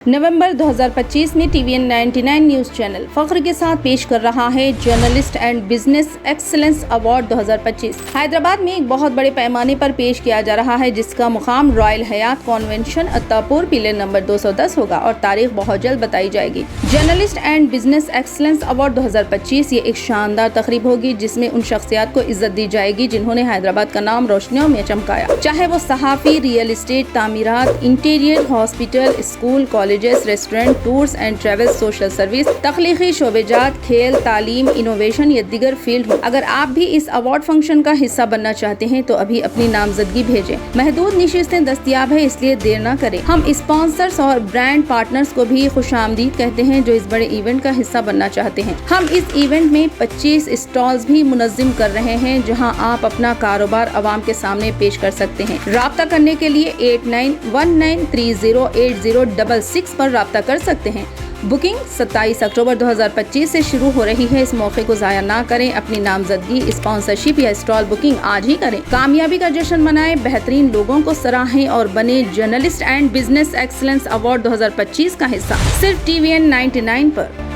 नवंबर 2025 में TVN 99 news channel फख्र के साथ पेश कर रहा है journalist and business excellence award 2025। Hyderabad में एक बहुत बड़े पैमाने पर पेश किया जा रहा है, जिसका मुकाम रॉयल हयात कॉन्वेंशन अत्तापुर पिलर नंबर 210 होगा और तारीख बहुत जल्द बताई जाएगी। Journalist and business excellence award 2025 ये एक शानदार तकरीब होगी, जिसमें उन शख्सियात को इज्जत दी जाएगी जिन्होंने हैदराबाद का नाम रोशनियों में चमकाया, चाहे वो सहाफ़ी, रियल एस्टेट, तामीरात, interior, hospital, school, colleges, restaurant, tours and travel, social service, तख्लीकी शोबेजात, खेल, तालीम, इनोवेशन या दिगर फील्ड हो। अगर आप भी इस अवार्ड फंक्शन का हिस्सा बनना चाहते हैं तो अभी अपनी नामजदगी भेजें। महदूद नशिस्तें दस्तयाब है, इसलिए देर न करें। हम स्पॉन्सर्स और ब्रांड पार्टनर्स को भी खुशामदीद कहते हैं जो इस बड़े इवेंट का हिस्सा बनना चाहते हैं। हम इस इवेंट में 25 स्टॉल्स भी मुनज़्ज़म कर रहे हैं, जहां आप अपना कारोबार अवाम के सामने पेश कर सकते हैं। राब्ता करने के लिए 8919308066 पर राब्ता कर सकते हैं। बुकिंग 27 अक्टूबर 2025 से शुरू हो रही है। इस मौके को ज़ाया ना करें। अपनी नामजदगी, स्पॉन्सरशिप या स्टॉल बुकिंग आज ही करें। कामयाबी का जश्न मनाएं, बेहतरीन लोगों को सराहें और बने journalist and business excellence award 2025 का हिस्सा। सिर्फ TVN 99 पर।